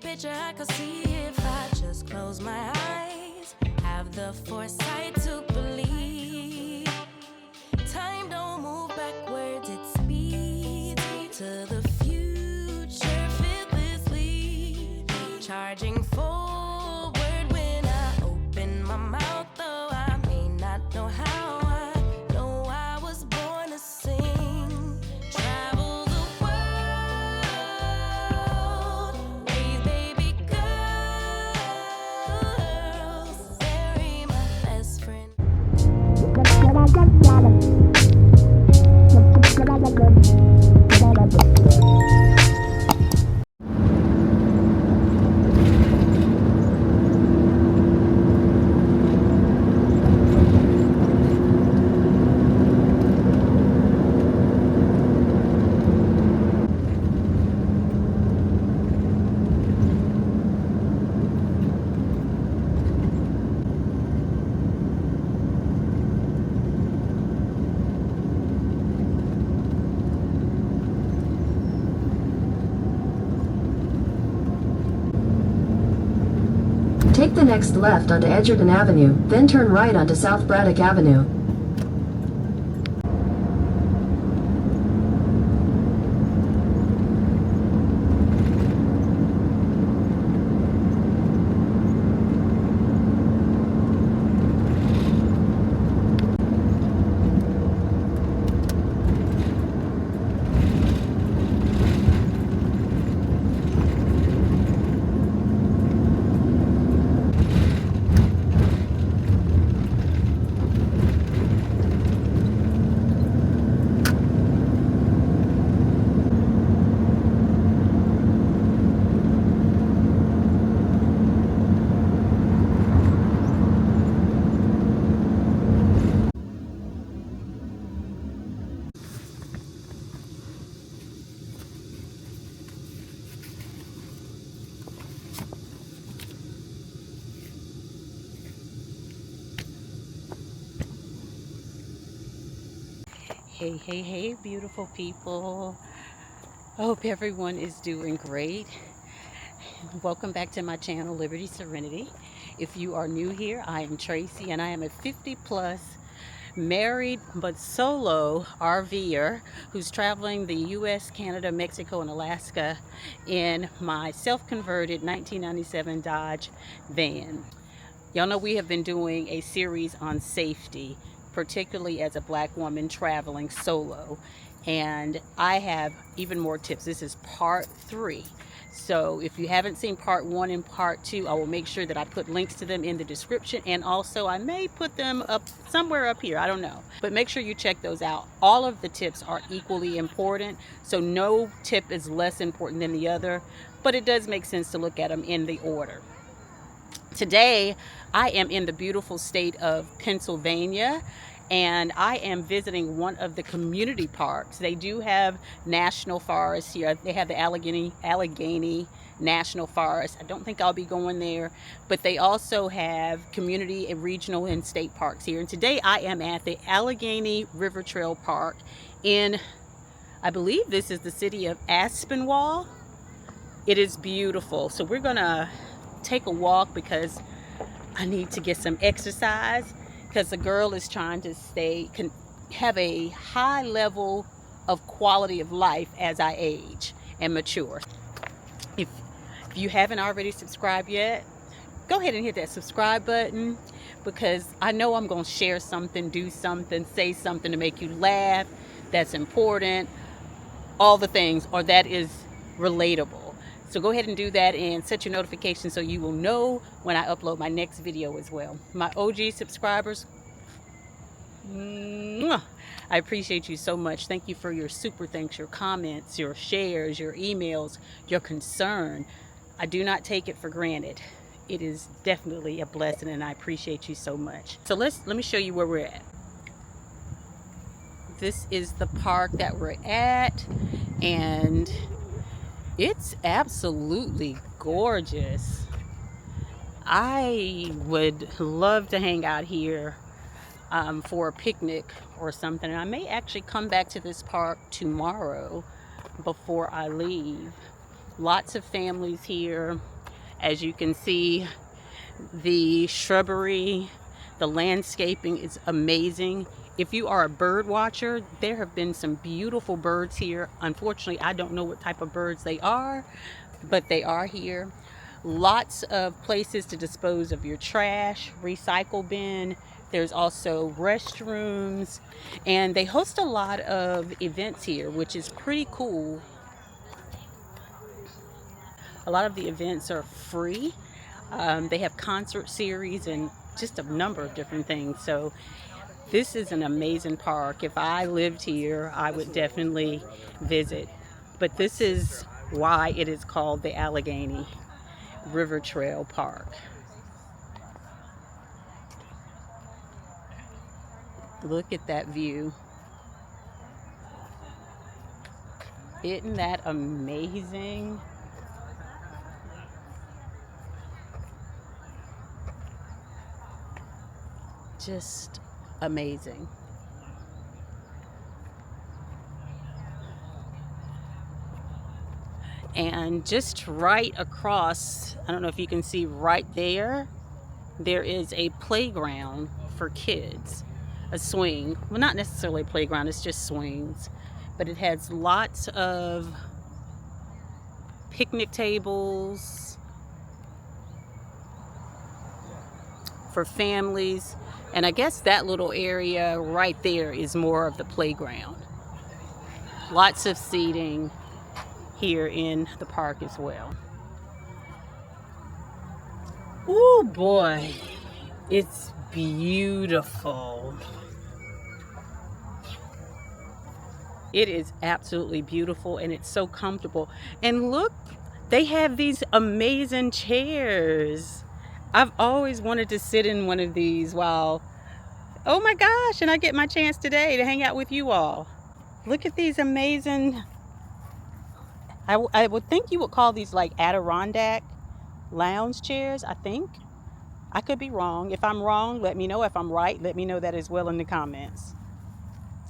picture I could see if I just close my eyes. Have the foresight to believe. Time don't move backwards, it speeds to the future fearlessly. Charging forward when I open my mouth, though I may not know how. I know I was born to sing. Travel the world, raise baby girls, bury my best friend. Take the next left onto Edgerton Avenue, then turn right onto South Braddock Avenue. Hey, beautiful people. I hope everyone is doing great. Welcome back to my channel, Liberty Serenity. If you are new here, I am Tracy, and I am a 50+ married but solo RVer who's traveling the US, Canada, Mexico, and Alaska in my self-converted 1997 Dodge van. Y'all know we have been doing a series on safety, particularly as a Black woman traveling solo. And I have even more tips. This is part 3. So if you haven't seen part 1 and part 2, I will make sure that I put links to them in the description. And also I may put them up somewhere up here. I don't know. But make sure you check those out. All of the tips are equally important. So no tip is less important than the other. But it does make sense to look at them in the order. Today, I am in the beautiful state of Pennsylvania, and I am visiting one of the community parks. They do have national forests here. They have the Allegheny National Forest. I don't think I'll be going there, but they also have community and regional and state parks here. And today I am at the Allegheny River Trail Park in, I believe this is the city of Aspinwall. It is beautiful. So we're gonna take a walk because I need to get some exercise, because the girl is trying to have a high level of quality of life as I age and mature. If you haven't already subscribed yet, go ahead and hit that subscribe button, because I know I'm going to share something, do something, say something to make you laugh, that's important, all the things, or that is relatable. So go ahead and do that and set your notifications so you will know when I upload my next video as well. My OG subscribers, I appreciate you so much. Thank you for your super thanks, your comments, your shares, your emails, your concern. I do not take it for granted. It is definitely a blessing, and I appreciate you so much. So let me show you where we're at. This is the park that we're at, and it's absolutely gorgeous. I would love to hang out here for a picnic or something. And I may actually come back to this park tomorrow before I leave. Lots of families here. As you can see, the shrubbery, the landscaping is amazing. If you are a bird watcher, there have been some beautiful birds here. Unfortunately, I don't know what type of birds they are, but they are here. Lots of places to dispose of your trash, recycle bin. There's also restrooms, and they host a lot of events here, which is pretty cool. A lot of the events are free. They have concert series and just a number of different things. So this is an amazing park. If I lived here, I would definitely visit. But this is why it is called the Allegheny River Trail Park. Look at that view. Isn't that amazing? Just amazing. And just right across, I don't know if you can see right there, there is a playground for kids, a swing. Well, not necessarily a playground, it's just swings. But it has lots of picnic tables for families. And I guess that little area right there is more of the playground. Lots of seating here in the park as well. Oh boy, it's beautiful. It is absolutely beautiful, and it's so comfortable. And look, they have these amazing chairs. I've always wanted to sit in one of these while, oh my gosh, and I get my chance today to hang out with you all. Look at these amazing, I would think you would call these like Adirondack lounge chairs, I think. I could be wrong. If I'm wrong, let me know. If I'm right, let me know that as well in the comments.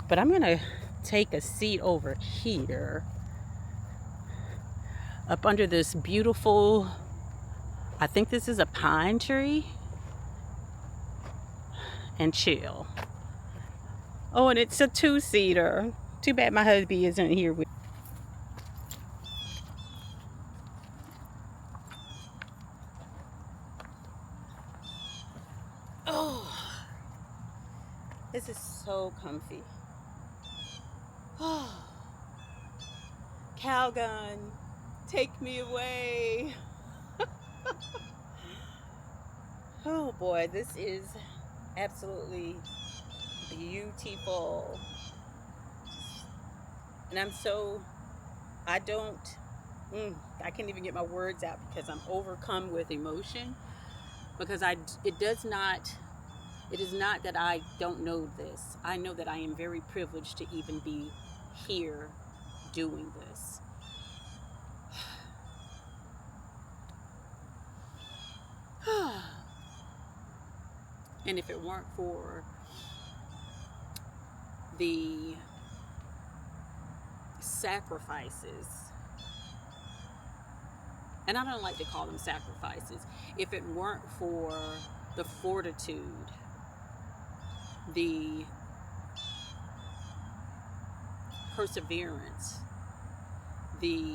But I'm gonna take a seat over here up under this beautiful, I think this is a pine tree, and chill. Oh, and it's a two-seater. Too bad my hubby isn't here with. Oh, this is so comfy. Oh, Calgon, take me away. Oh boy, this is absolutely beautiful. And I can't even get my words out because I'm overcome with emotion, because it is not that I don't know this. I know that I am very privileged to even be here doing this. And if it weren't for the sacrifices, and I don't like to call them sacrifices, if it weren't for the fortitude, the perseverance, the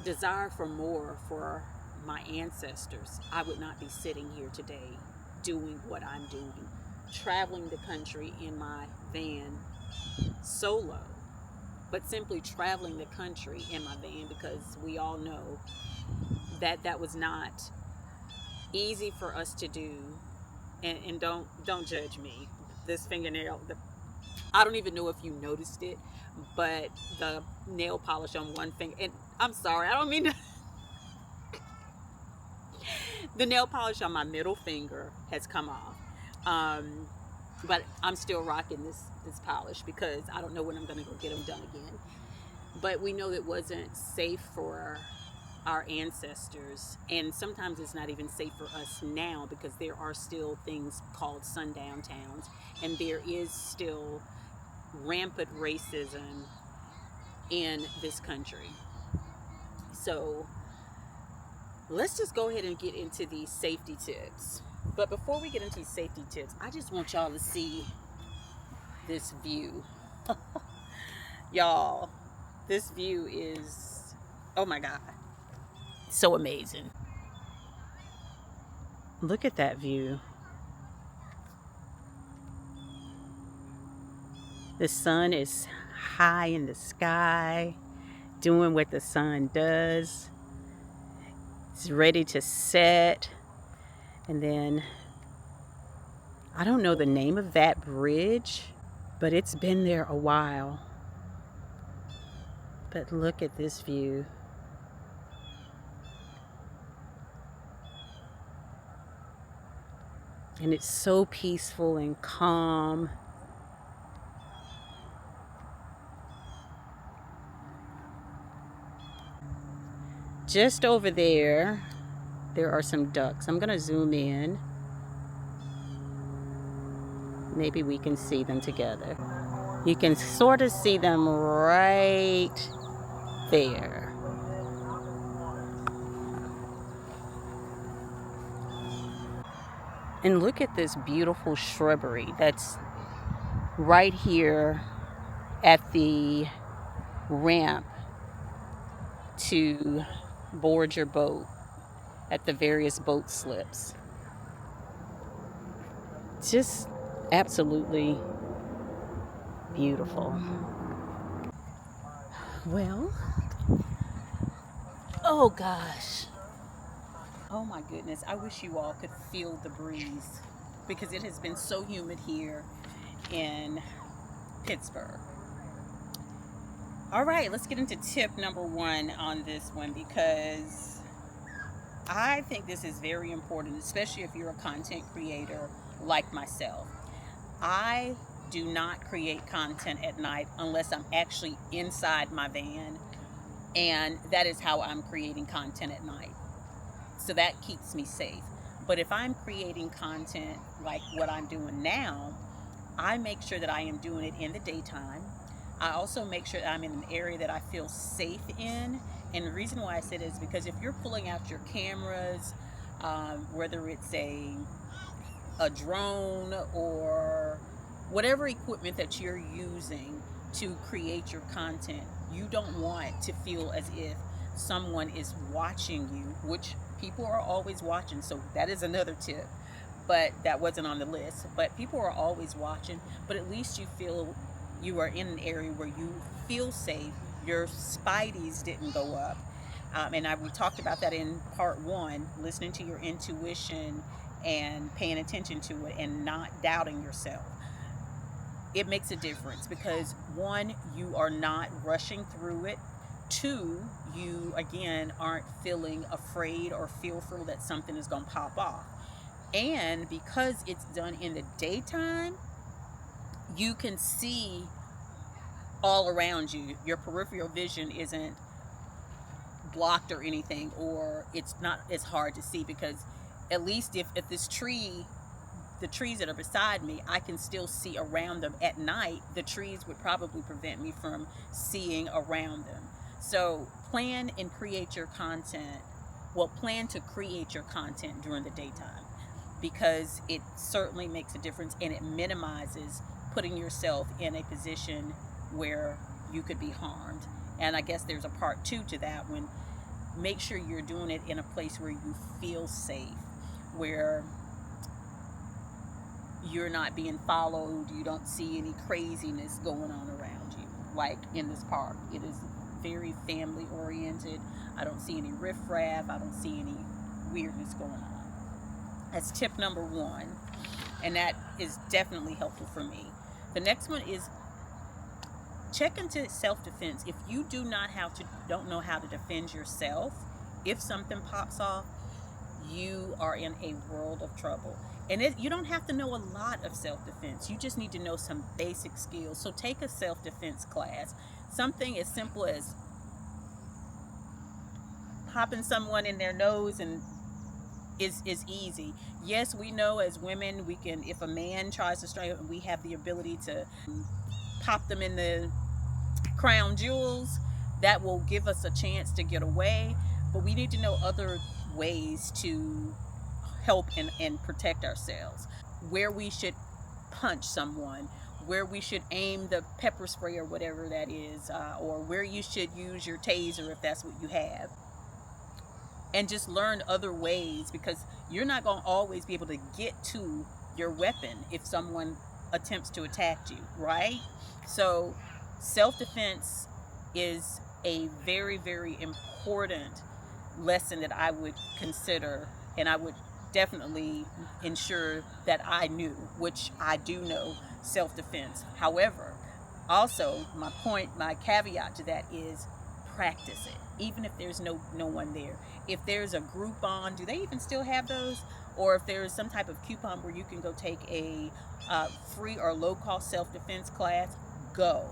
desire for more for my ancestors, I would not be sitting here today doing what I'm doing, traveling the country in my van solo, but simply traveling the country in my van, because we all know that that was not easy for us to do. And don't judge me. This fingernail, I don't even know if you noticed it, but the nail polish on one finger, and I'm sorry, I don't mean to. The nail polish on my middle finger has come off, but I'm still rocking this polish because I don't know when I'm going to go get them done again. But we know that it wasn't safe for our ancestors, and sometimes it's not even safe for us now, because there are still things called sundown towns, and there is still rampant racism in this country. So let's just go ahead and get into these safety tips. But before we get into these safety tips, I just want y'all to see this view. Y'all, this view is, oh my God, so amazing. Look at that view. The sun is high in the sky, doing what the sun does. It's ready to set. And then, I don't know the name of that bridge, but it's been there a while. But look at this view. And it's so peaceful and calm. Just over there, there are some ducks. I'm gonna zoom in. Maybe we can see them together. You can sort of see them right there. And look at this beautiful shrubbery that's right here at the ramp to board your boat at the various boat slips. Just absolutely beautiful. Well, oh gosh. Oh my goodness, I wish you all could feel the breeze because it has been so humid here in Pittsburgh. All right, let's get into tip number 1 on this one because I think this is very important, especially if you're a content creator like myself. I do not create content at night unless I'm actually inside my van, and that is how I'm creating content at night. So that keeps me safe. But if I'm creating content like what I'm doing now, I make sure that I am doing it in the daytime. I also make sure that I'm in an area that I feel safe in. And the reason why I say this is because if you're pulling out your cameras, whether it's a drone or whatever equipment that you're using to create your content, you don't want to feel as if someone is watching you, which people are always watching. So that is another tip, but that wasn't on the list. But people are always watching, but at least you feel you are in an area where you feel safe. Your spideys didn't go up. We talked about that in part 1, listening to your intuition and paying attention to it and not doubting yourself. It makes a difference because 1, you are not rushing through it. 2, you again aren't feeling afraid or fearful that something is going to pop off. And because it's done in the daytime, you can see all around you. Your peripheral vision isn't blocked or anything, or it's not as hard to see because at least if this tree, the trees that are beside me, I can still see around them. At night, the trees would probably prevent me from seeing around them. So plan and create your content. Well, plan to create your content during the daytime because it certainly makes a difference and it minimizes putting yourself in a position where you could be harmed. And I guess there's a part 2 to that, when make sure you're doing it in a place where you feel safe, where you're not being followed, you don't see any craziness going on around you. Like in this park, it is very family oriented. I don't see any riffraff, I don't see any weirdness going on. That's tip number 1, and that is definitely helpful for me. The next one is check into self-defense. If you don't know how to defend yourself, if something pops off, you are in a world of trouble. And you don't have to know a lot of self-defense. You just need to know some basic skills. So take a self-defense class. Something as simple as popping someone in their nose and is easy. Yes, we know as women, we can, if a man tries to strike, we have the ability to pop them in the crown jewels. that will give us a chance to get away, but we need to know other ways to help and protect ourselves. Where we should punch someone, where we should aim the pepper spray or whatever that is, or where you should use your taser if that's what you have. And just learn other ways, because you're not going to always be able to get to your weapon if someone attempts to attack you, right? So self-defense is a very, very important lesson that I would consider, and I would definitely ensure that I knew, which I do know self-defense. However, also my caveat to that is practice it, even if there's no one there. If there's a Groupon, do they even still have those? Or if there's some type of coupon where you can go take a free or low-cost self-defense class, go.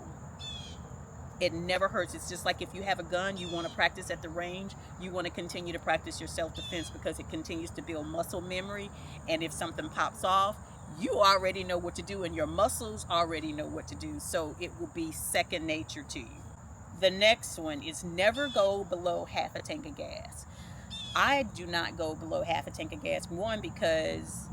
It never hurts. It's just like if you have a gun, you want to practice at the range, you want to continue to practice your self-defense, because it continues to build muscle memory. And if something pops off, you already know what to do, and your muscles already know what to do. So it will be second nature to you. The next one is never go below half a tank of gas. I do not go below half a tank of gas. One, because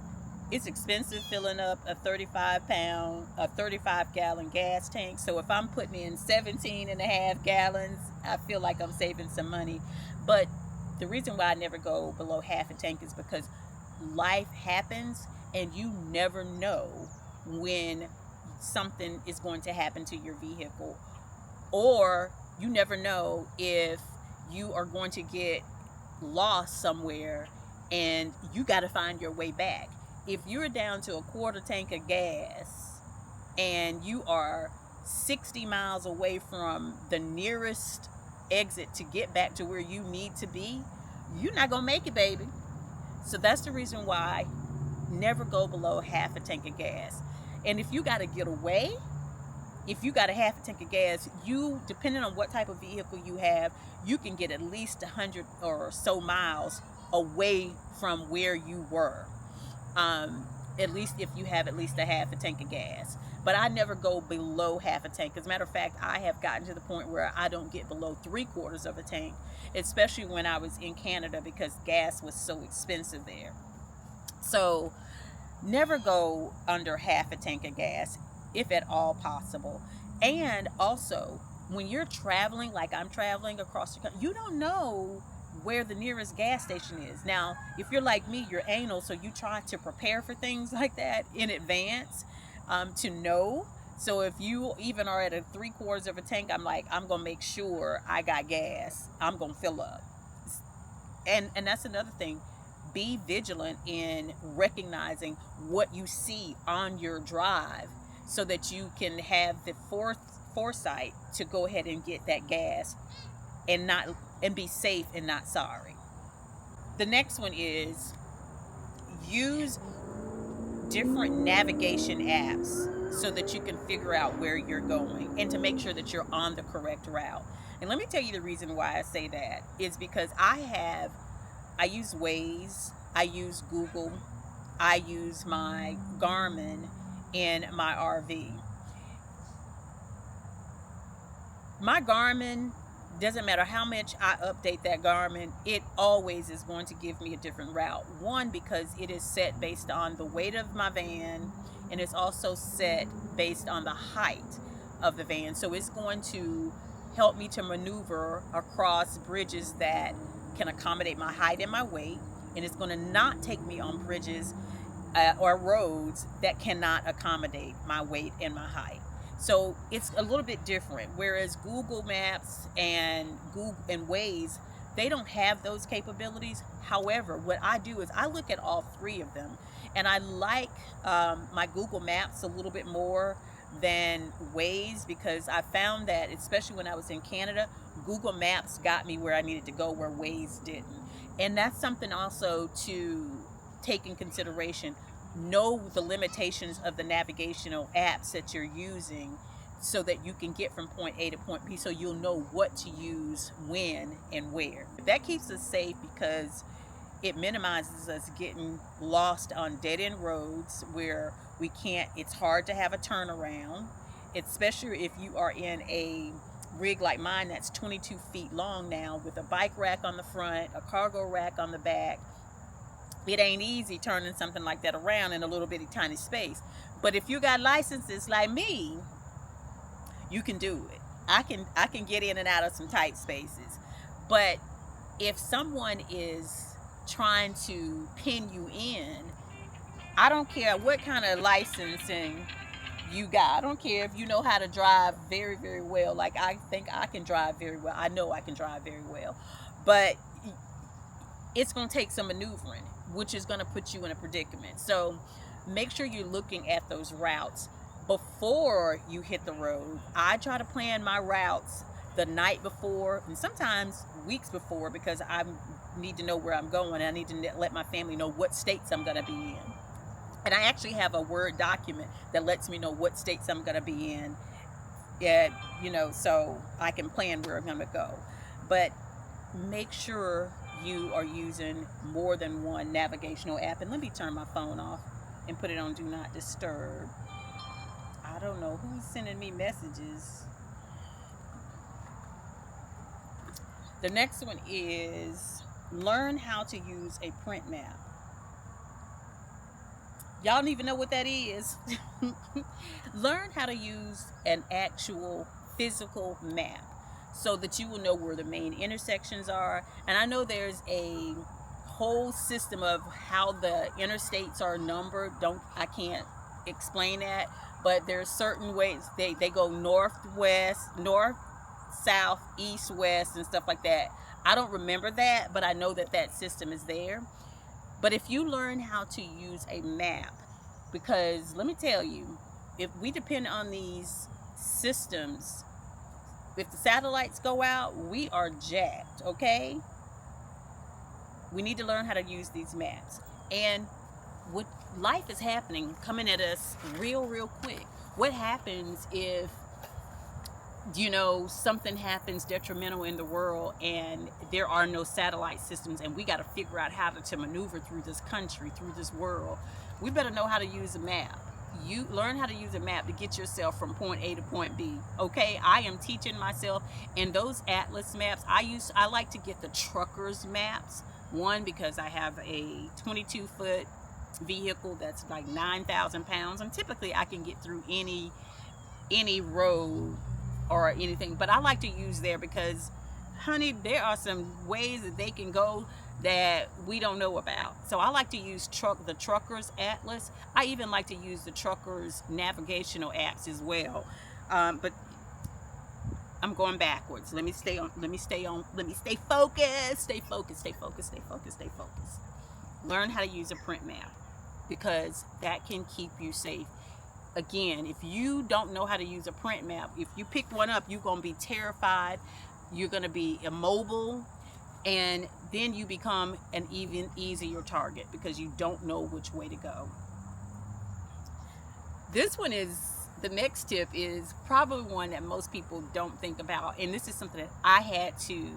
it's expensive filling up a 35 gallon gas tank. So if I'm putting in 17 and a half gallons, I feel like I'm saving some money. But the reason why I never go below half a tank is because life happens, and you never know when something is going to happen to your vehicle, or you never know if you are going to get lost somewhere and you got to find your way back. If you're down to a quarter tank of gas and you are 60 miles away from the nearest exit to get back to where you need to be, you're not gonna make it, baby. So that's the reason why never go below half a tank of gas. And if you got to get away, if you got a half a tank of gas, you, depending on what type of vehicle you have, you can get at least 100 or so miles away from where you were. At least if you have at least a half a tank of gas. But I never go below half a tank. As a matter of fact, I have gotten to the point where I don't get below 3/4 of a tank, especially when I was in Canada, because gas was so expensive there. So never go under half a tank of gas, if at all possible. And also, when you're traveling, like I'm traveling across the country, you don't know where the nearest gas station is. Now, if you're like me, you're anal, so you try to prepare for things like that in advance, to know. So if you even are at a 3/4 of a tank, I'm like, I'm gonna make sure I got gas. I'm gonna fill up. And that's another thing. Be vigilant in recognizing what you see on your drive, so that you can have the foresight to go ahead and get that gas and be safe and not sorry. The next one is use different navigation apps so that you can figure out where you're going and to make sure that you're on the correct route. And let me tell you the reason why I say that is because I use Waze, I use Google, I use my Garmin in my RV. My Garmin, doesn't matter how much I update that Garmin, it always is going to give me a different route. One, because it is set based on the weight of my van, and it's also set based on the height of the van. So it's going to help me to maneuver across bridges that can accommodate my height and my weight, and it's going to not take me on bridges or roads that cannot accommodate my weight and my height. So it's a little bit different. Whereas Google Maps and Waze, they don't have those capabilities. However, what I do is I look at all three of them, and I like my Google Maps a little bit more than Waze, because I found that, especially when I was in Canada, Google Maps got me where I needed to go where Waze didn't. And that's something also to take in consideration. Know the limitations of the navigational apps that you're using, so that you can get from point A to point B, so you'll know what to use when and where. That keeps us safe because it minimizes us getting lost on dead-end roads where it's hard to have a turnaround, especially if you are in a rig like mine that's 22 feet long now, with a bike rack on the front, a cargo rack on the back. It ain't easy turning something like that around in a little bitty tiny space. But if you got licenses like me, you can do it. I can get in and out of some tight spaces. But if someone is trying to pin you in, I don't care what kind of licensing you got. I don't care if you know how to drive very, very well. Like, I think I can drive very well. I know I can drive very well. But it's going to take some maneuvering, which is going to put you in a predicament. So make sure you're looking at those routes before you hit the road. I try to plan my routes the night before, and sometimes weeks before, because I need to know where I'm going. I need to let my family know what states I'm going to be in. And I actually have a Word document that lets me know what states I'm going to be in. Yeah, so I can plan where I'm going to go. But make sure you are using more than one navigational app. And let me turn my phone off and put it on Do Not Disturb. I don't know who's sending me messages. The next one is learn how to use a print map. Y'all don't even know what that is. Learn how to use an actual physical map so that you will know where the main intersections are. And I know there's a whole system of how the interstates are numbered. I can't explain that, but there's certain ways they go north, south, east, west, and stuff like that. I don't remember that, but I know that system is there. But if you learn how to use a map, because let me tell you, if we depend on these systems, if the satellites go out, we are jacked, okay? We need to learn how to use these maps. And what life is happening, coming at us real quick. What happens if something happens detrimental in the world and there are no satellite systems, and we got to figure out how to maneuver through this country, through this world? We better know how to use a map. You learn how to use a map to get yourself from point A to point B. Okay, I am teaching myself, and those atlas maps, I like to get the truckers maps. One, because I have a 22-foot vehicle that's like 9,000 pounds, and typically I can get through any road or anything. But I like to use there because, honey, there are some ways that they can go that we don't know about. So I like to use the truckers atlas. I even like to use the truckers navigational apps as well. But I'm going backwards. Let me stay focused. Stay focused. Learn how to use a print map, because that can keep you safe. Again, if you don't know how to use a print map, if you pick one up, you're going to be terrified. You're going to be immobile. And then you become an even easier target because you don't know which way to go. The next tip is probably one that most people don't think about. And this is something that I had to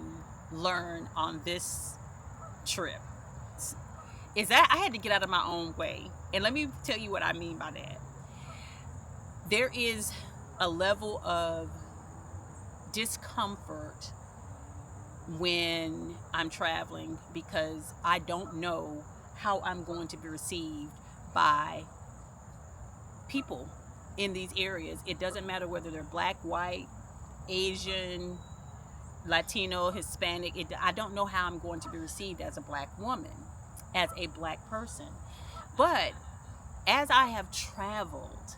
learn on this trip. Is that I had to get out of my own way. And let me tell you what I mean by that. There is a level of discomfort when I'm traveling because I don't know how I'm going to be received by people in these areas. It doesn't matter whether they're black, white, Asian, Latino, Hispanic. I don't know how I'm going to be received as a black woman, as a black person. But as I have traveled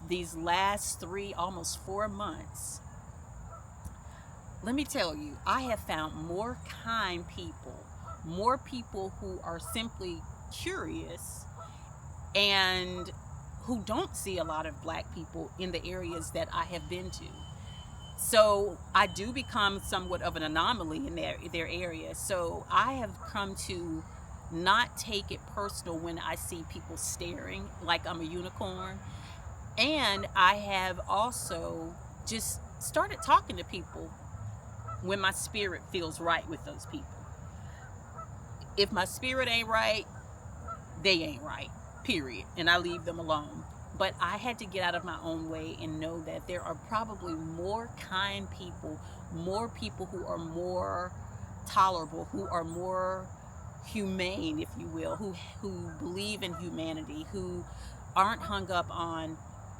these last 3, almost 4 months, let me tell you, I have found more kind people, more people who are simply curious and who don't see a lot of black people in the areas that I have been to. So I do become somewhat of an anomaly in their area. So I have come to not take it personal when I see people staring like I'm a unicorn. And I have also just started talking to people when my spirit feels right with those people. If my spirit ain't right, they ain't right, period. And I leave them alone. But I had to get out of my own way and know that there are probably more kind people, more people who are more tolerable, who are more humane, if you will, who believe in humanity, who aren't hung up on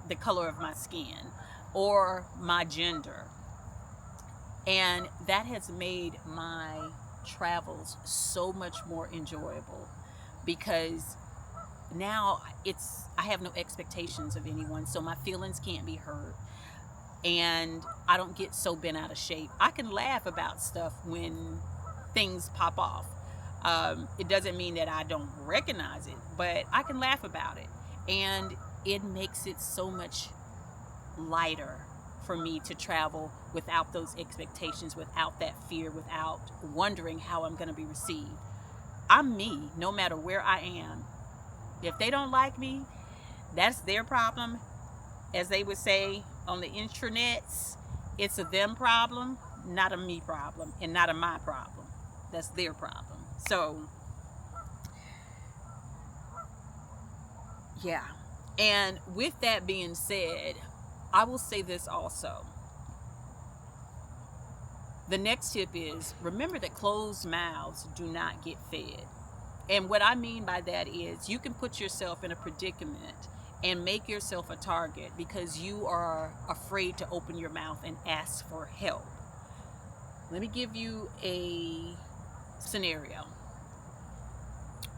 the color of my skin or my gender. And that has made my travels so much more enjoyable, because now I have no expectations of anyone, so my feelings can't be hurt, and I don't get so bent out of shape. I can laugh about stuff when things pop off. It doesn't mean that I don't recognize it, but I can laugh about it, and it makes it so much lighter for me to travel without those expectations, without that fear, without wondering how I'm going to be received. I'm me no matter where I am. If they don't like me, that's their problem. As they would say on the intranets, it's a them problem, not a me problem, and not a my problem. That's their problem. So, yeah. And with that being said, I will say this also. The next tip is, remember that closed mouths do not get fed. And what I mean by that is, you can put yourself in a predicament and make yourself a target because you are afraid to open your mouth and ask for help. Let me give you a scenario.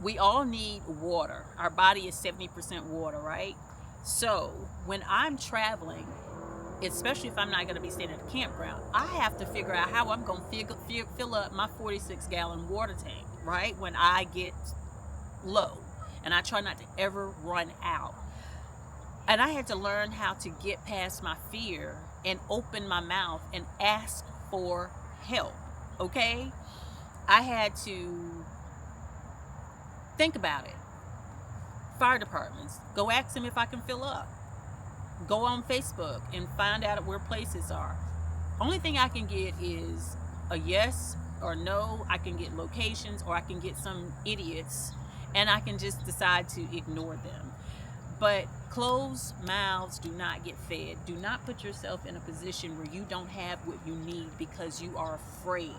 We all need water. Our body is 70% water, right? So when I'm traveling, especially if I'm not going to be staying at a campground, I have to figure out how I'm going to fill up my 46-gallon water tank, right, when I get low. And I try not to ever run out. And I had to learn how to get past my fear and open my mouth and ask for help, okay? I had to think about it. Fire departments, go ask them if I can fill up. Go on Facebook and find out where places are. Only thing I can get is a yes or no. I can get locations, or I can get some idiots and I can just decide to ignore them. But closed mouths do not get fed. Do not put yourself in a position where you don't have what you need because you are afraid.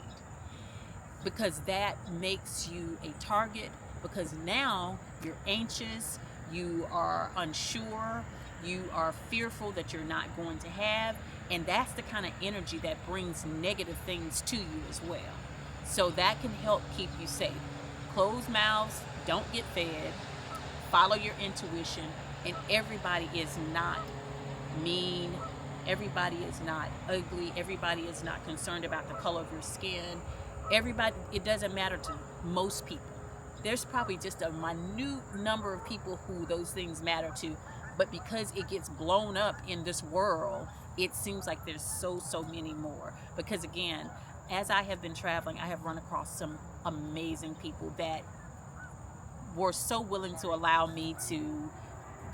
Because that makes you a target, because now you're anxious, you are unsure, you are fearful that you're not going to have, and that's the kind of energy that brings negative things to you as well. So that can help keep you safe. Closed mouths don't get fed. Follow your intuition, and everybody is not mean. Everybody is not ugly. Everybody is not concerned about the color of your skin. Everybody, it doesn't matter to most people. There's probably just a minute number of people who those things matter to, but because it gets blown up in this world, it seems like there's so many more. Because again, as I have been traveling, I have run across some amazing people that were so willing to allow me to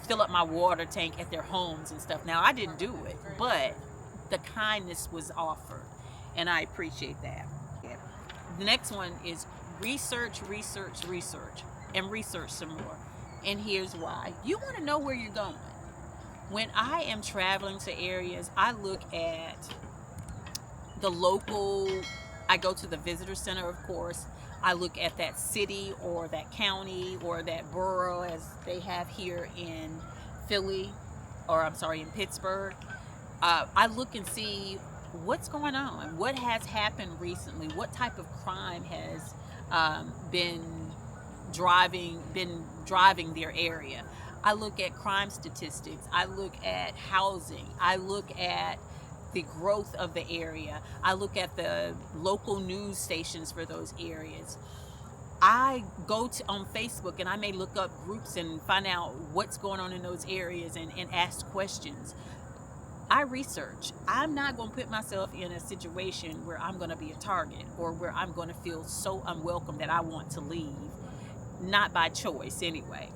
fill up my water tank at their homes and stuff. Now, I didn't do it, but the kindness was offered, and I appreciate that. The next one is research, and research some more. And here's why. You want to know where you're going. When I am traveling to areas, I look at the local, I go to the visitor center, of course. I look at that city or that county or that borough, as they have here in Philly, or I'm sorry, in Pittsburgh. I look and see what's going on, what has happened recently, what type of crime has been driving their area. I look at crime statistics. I look at housing. I look at the growth of the area. I look at the local news stations for those areas. I go on Facebook and I may look up groups and find out what's going on in those areas and ask questions. I research. I'm not going to put myself in a situation where I'm going to be a target or where I'm going to feel so unwelcome that I want to leave. Not by choice anyway.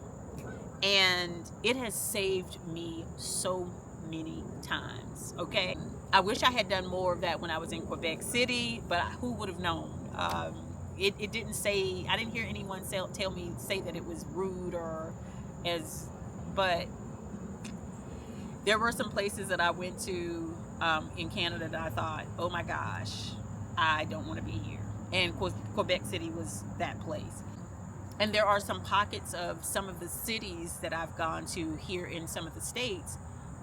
And it has saved me so many times, okay? I wish I had done more of that when I was in Quebec City, but who would have known? It didn't say, I didn't hear anyone say that it was rude but There were some places that I went to in Canada that I thought, oh my gosh, I don't want to be here. And Quebec City was that place. And there are some pockets of some of the cities that I've gone to here in some of the states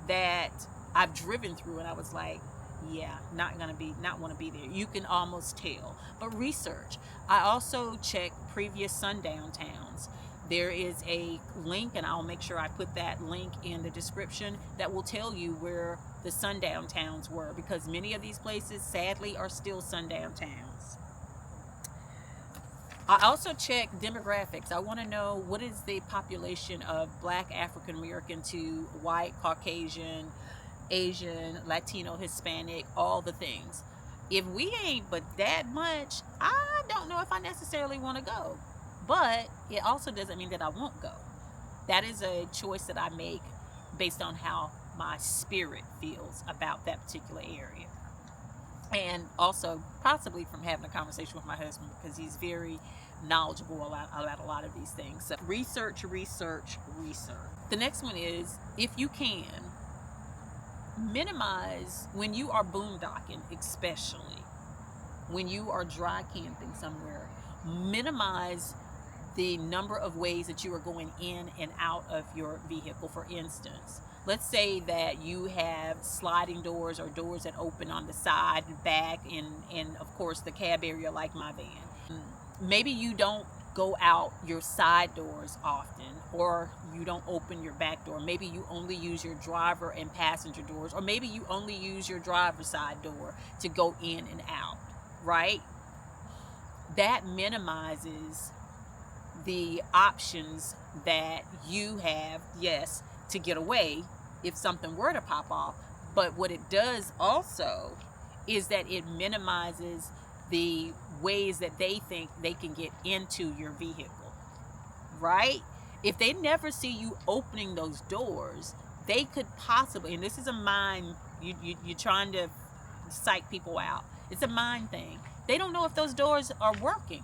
that I've driven through, and I was like, yeah, not want to be there. You can almost tell. But research. I also check previous sundown towns. There is a link, and I'll make sure I put that link in the description, that will tell you where the sundown towns were, because many of these places sadly are still sundown towns. I also check demographics. I want to know, what is the population of Black, African American to white, Caucasian, Asian, Latino, Hispanic, all the things. If we ain't but that much, I don't know if I necessarily want to go. But it also doesn't mean that I won't go. That is a choice that I make based on how my spirit feels about that particular area. And also possibly from having a conversation with my husband, because he's very knowledgeable about a lot of these things. So research. The next one is, if you can, minimize when you are boondocking, especially when you are dry camping somewhere, minimize the number of ways that you are going in and out of your vehicle. For instance, let's say that you have sliding doors or doors that open on the side and back, and of course the cab area, like my van. Maybe you don't go out your side doors often, or you don't open your back door. Maybe you only use your driver and passenger doors, or maybe you only use your driver's side door to go in and out, right? That minimizes the options that you have, yes, to get away if something were to pop off. But what it does also is that it minimizes the ways that they think they can get into your vehicle, right? If they never see you opening those doors, they could possibly, and this is a mind, you're trying to psych people out. It's a mind thing. They don't know if those doors are working.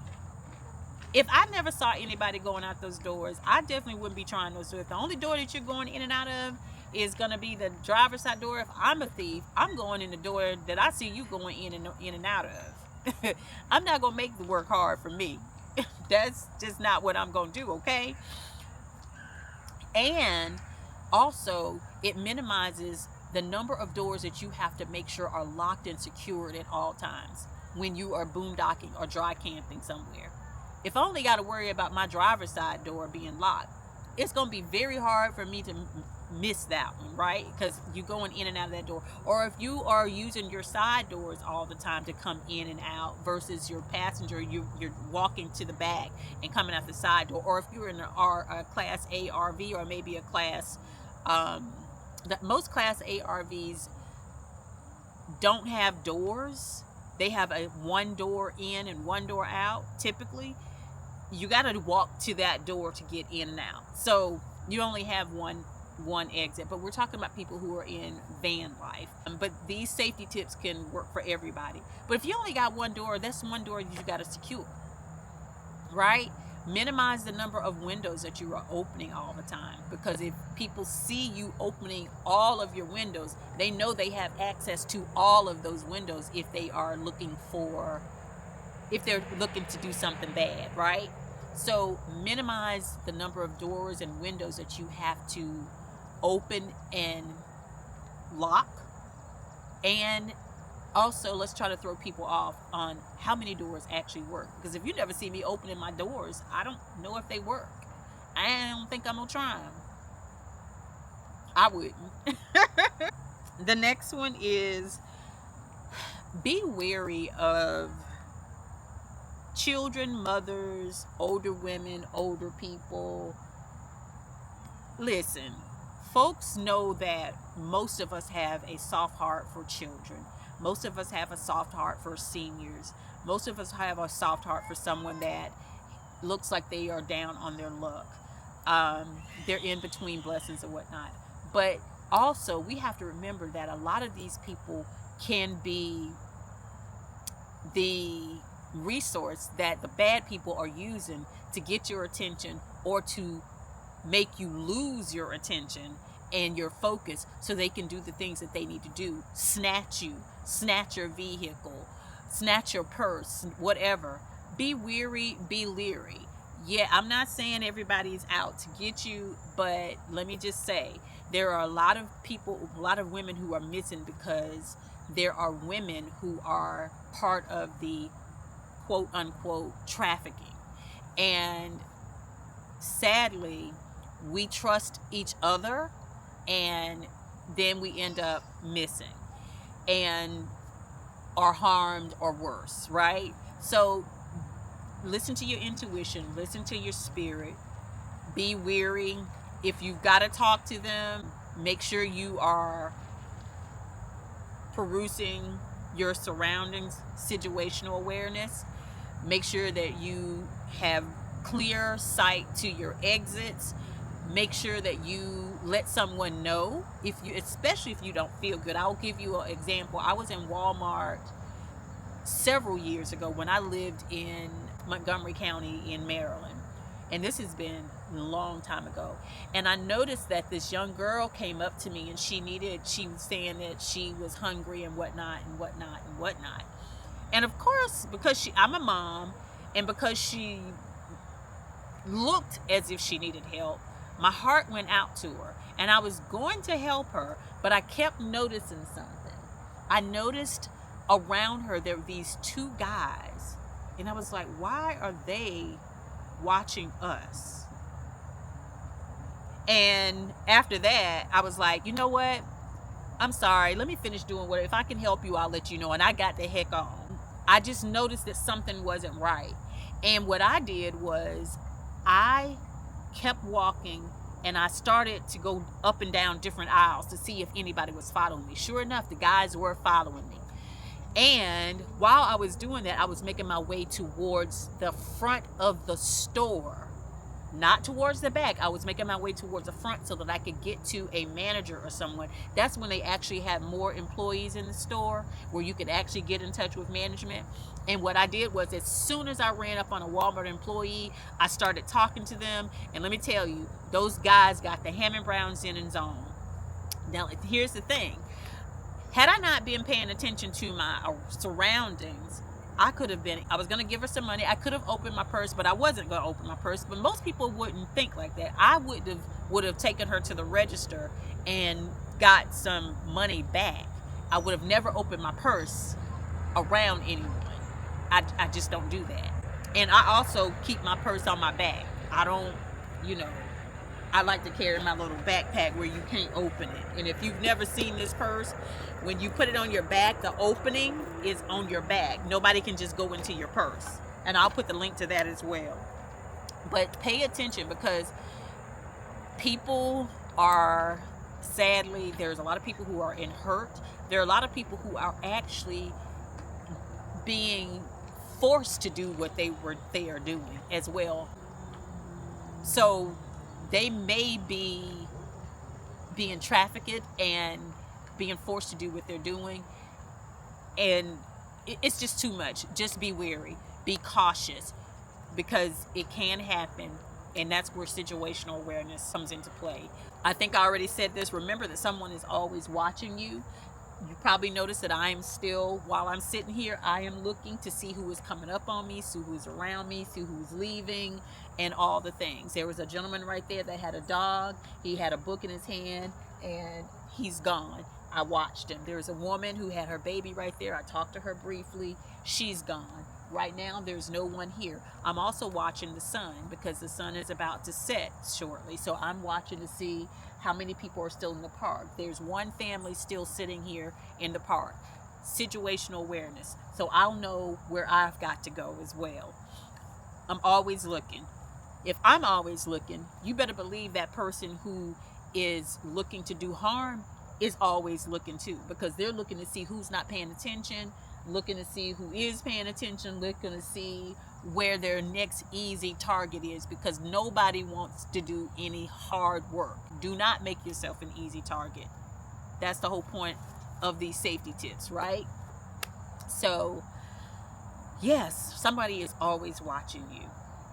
If I never saw anybody going out those doors, I definitely wouldn't be trying those doors. If the only door that you're going in and out of is going to be the driver's side door, if I'm a thief, I'm going in the door that I see you going in and out of. I'm not going to make the work hard for me. That's just not what I'm going to do, okay? And also, it minimizes the number of doors that you have to make sure are locked and secured at all times when you are boondocking or dry camping somewhere. If I only got to worry about my driver's side door being locked, it's going to be very hard for me to miss that one, right? Because you're going in and out of that door. Or if you are using your side doors all the time to come in and out versus your passenger, you're walking to the back and coming out the side door. Or if you're in a Class A RV, or maybe a class, most Class A RVs don't have doors. They have a one door in and one door out, typically. You got to walk to that door to get in and out. So you only have one exit. But we're talking about people who are in van life. But these safety tips can work for everybody. But if you only got one door, that's one door you got to secure, right? Minimize the number of windows that you are opening all the time, because if people see you opening all of your windows, they know they have access to all of those windows if they're looking to do something bad, right? So minimize the number of doors and windows that you have to open and lock. And also, let's try to throw people off on how many doors actually work. Because if you never see me opening my doors, I don't know if they work. I don't think I'm going to try them. I wouldn't. The next one is, be wary of children, mothers, older women, older people. Listen, folks know that most of us have a soft heart for children. Most of us have a soft heart for seniors. Most of us have a soft heart for someone that looks like they are down on their luck. They're in between blessings and whatnot. But also, we have to remember that a lot of these people can be the resource that the bad people are using to get your attention, or to make you lose your attention and your focus so they can do the things that they need to do. Snatch you, snatch your vehicle, snatch your purse, whatever. Be weary, be leery. Yeah, I'm not saying everybody's out to get you, but let me just say there are a lot of people, a lot of women who are missing because there are women who are part of the quote unquote trafficking. And sadly, we trust each other and then we end up missing and are harmed or worse, right? So listen to your intuition, listen to your spirit, be weary. If you've got to talk to them, make sure you are perusing your surroundings, situational awareness. Make sure that you have clear sight to your exits. Make sure that you let someone know, if you, especially if you don't feel good. I'll give you an example. I was in Walmart several years ago when I lived in Montgomery County in Maryland, and this has been a long time ago. And I noticed that this young girl came up to me and she was saying that she was hungry and whatnot and whatnot and whatnot. And of course, because I'm a mom, and because she looked as if she needed help, my heart went out to her and I was going to help her, but I kept noticing something. I noticed around her there were these two guys, and I was like, why are they watching us? And after that, I was like, you know what? I'm sorry. Let me finish doing what. If I can help you, I'll let you know. And I got the heck on. I just noticed that something wasn't right. And what I did was I kept walking and I started to go up and down different aisles to see if anybody was following me. Sure enough, the guys were following me. And while I was doing that, I was making my way towards the front of the store, not towards the back. I was making my way towards the front so that I could get to a manager or someone. That's when they actually had more employees in the store where you could actually get in touch with management. And what I did was, as soon as I ran up on a Walmart employee, I started talking to them. And let me tell you, those guys got the Hammond Brown Zenon's on. Now, here's the thing. Had I not been paying attention to my surroundings, I was going to give her some money. I could have opened my purse, but I wasn't going to open my purse. But most people wouldn't think like that. I would have taken her to the register and got some money back. I would have never opened my purse around anyone. I just don't do that. And I also keep my purse on my back. I don't, I like to carry my little backpack where you can't open it. And if you've never seen this purse, when you put it on your back, the opening is on your back. Nobody can just go into your purse. And I'll put the link to that as well. But pay attention, because people are, sadly, there's a lot of people who are in hurt. There are a lot of people who are actually being forced to do what they are doing as well. So they may be being trafficked and being forced to do what they're doing, and it's just too much. Just be wary, be cautious, because it can happen, and that's where situational awareness comes into play. I think I already said this. Remember that someone is always watching you. You probably noticed that I am still, while I'm sitting here, I am looking to see who is coming up on me, see who's around me, see who's leaving, and all the things. There was a gentleman right there that had a dog. He had a book in his hand, and he's gone. I watched him. There's a woman who had her baby right there. I talked to her briefly. She's gone. Right now, there's no one here. I'm also watching the sun, because the sun is about to set shortly. So I'm watching to see how many people are still in the park. There's one family still sitting here in the park. Situational awareness. So I'll know where I've got to go as well. I'm always looking. If I'm always looking, you better believe that person who is looking to do harm is always looking too, because they're looking to see who's not paying attention, looking to see who is paying attention, looking to see where their next easy target is, because nobody wants to do any hard work. Do not make yourself an easy target. That's the whole point of these safety tips, right? So yes, somebody is always watching you,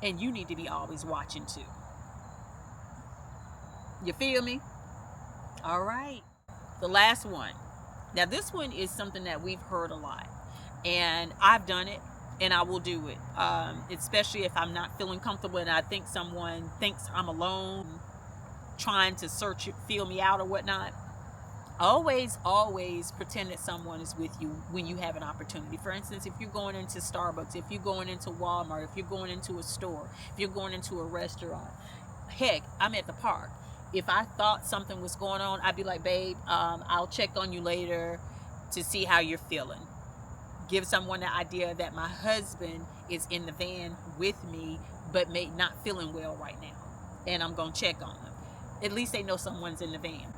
and you need to be always watching too. You feel me? All right. The last one. Now, this one is something that we've heard a lot, and I've done it, and I will do it, especially if I'm not feeling comfortable and I think someone thinks I'm alone, trying to search, feel me out or whatnot. Always pretend that someone is with you when you have an opportunity. For instance, if you're going into Starbucks, if you're going into Walmart, if you're going into a store, if you're going into a restaurant, heck, I'm at the park. If I thought something was going on, I'd be like, babe, I'll check on you later to see how you're feeling. Give someone the idea that my husband is in the van with me, but may not feeling well right now, and I'm gonna check on them. At least they know someone's in the van.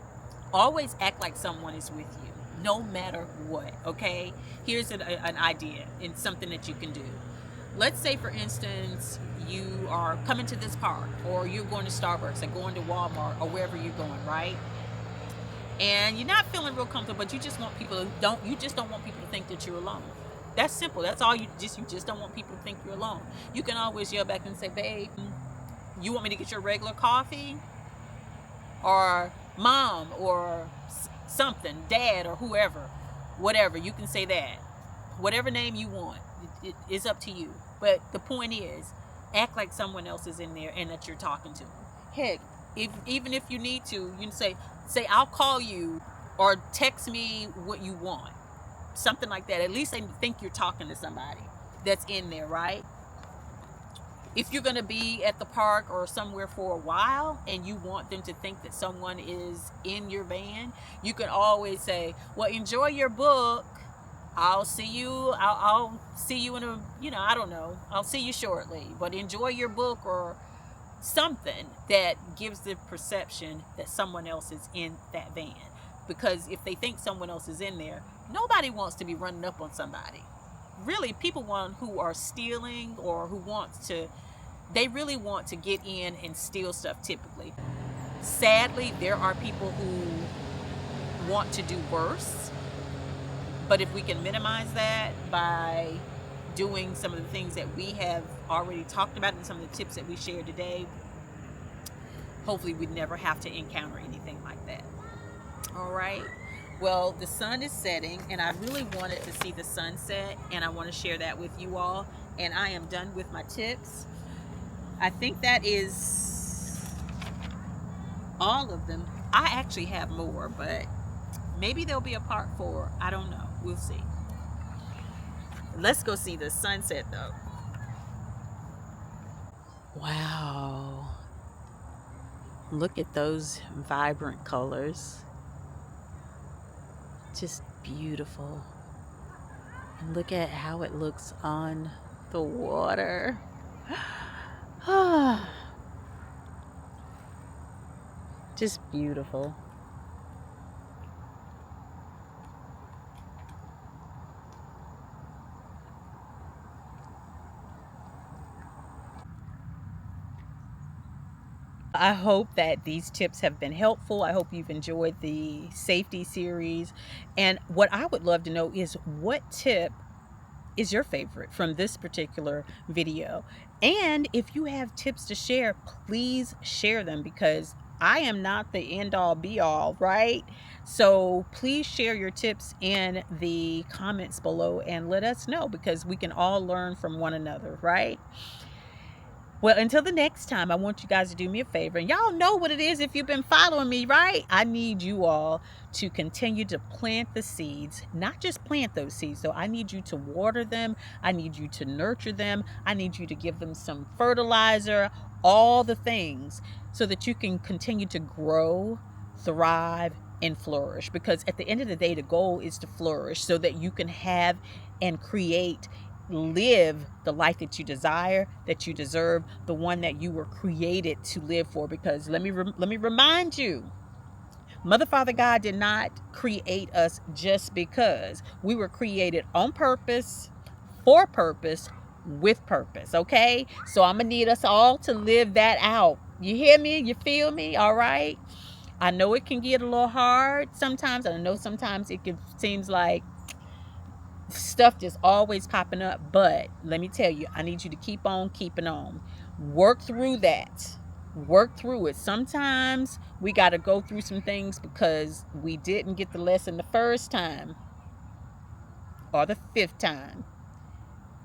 Always act like someone is with you, no matter what. Okay, here's an idea and something that you can do. Let's say, for instance, you are coming to this park, or you're going to Starbucks or going to Walmart or wherever you're going, right? And you're not feeling real comfortable, but you just want people to you just don't want people to think that you're alone. That's simple. That's all. You just don't want people to think you're alone. You can always yell back and say, babe, you want me to get your regular coffee? Or mom, or something, dad, or whoever, whatever. You can say that, whatever name you want. It's up to you. But the point is, act like someone else is in there and that you're talking to them. Heck, even if you need to, you can say I'll call you, or text me what you want, something like that. At least they think you're talking to somebody that's in there, right? If you're going to be at the park or somewhere for a while and you want them to think that someone is in your van, you can always say, well, enjoy your book. I'll see you in a, I don't know, I'll see you shortly, but enjoy your book, or something that gives the perception that someone else is in that van. Because if they think someone else is in there, nobody wants to be running up on somebody. Really, people who are stealing, or they really want to get in and steal stuff typically. Sadly, there are people who want to do worse. But if we can minimize that by doing some of the things that we have already talked about and some of the tips that we shared today, hopefully we'd never have to encounter anything like that. All right. Well, the sun is setting, and I really wanted to see the sunset, and I want to share that with you all. And I am done with my tips. I think that is all of them. I actually have more, but maybe there'll be a part 4. I don't know. We'll see. Let's go see the sunset, though. Wow. Look at those vibrant colors. Just beautiful. And look at how it looks on the water. Just beautiful. I hope that these tips have been helpful. I hope you've enjoyed the safety series. And what I would love to know is, what tip is your favorite from this particular video? And if you have tips to share, please share them, because I am not the end all be all, right? So please share your tips in the comments below and let us know, because we can all learn from one another, right? Well, until the next time, I want you guys to do me a favor. And y'all know what it is if you've been following me, right? I need you all to continue to plant the seeds, not just plant those seeds. So I need you to water them. I need you to nurture them. I need you to give them some fertilizer, all the things, so that you can continue to grow, thrive, and flourish. Because at the end of the day, the goal is to flourish so that you can have and live the life that you desire, that you deserve, the one that you were created to live for. Because let me remind you, Mother, Father, God did not create us just because. We were created on purpose, for purpose, with purpose. Okay, so I'm gonna need us all to live that out. You hear me? You feel me? All right. I know it can get a little hard sometimes. I know sometimes seems like stuff just always popping up, but let me tell you, I need you to keep on keeping on. Work through that. Work through it. Sometimes we got to go through some things because we didn't get the lesson the first time or the fifth time,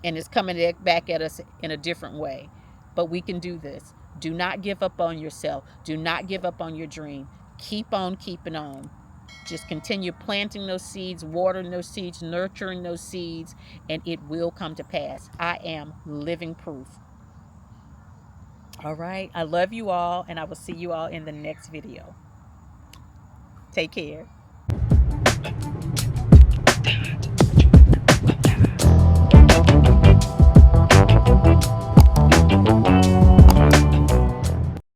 and it's coming back at us in a different way. But we can do this. Do not give up on yourself. Do not give up on your dream. Keep on keeping on. Just continue planting those seeds, watering those seeds, nurturing those seeds, and it will come to pass. I am living proof. All right. I love you all, and I will see you all in the next video. Take care.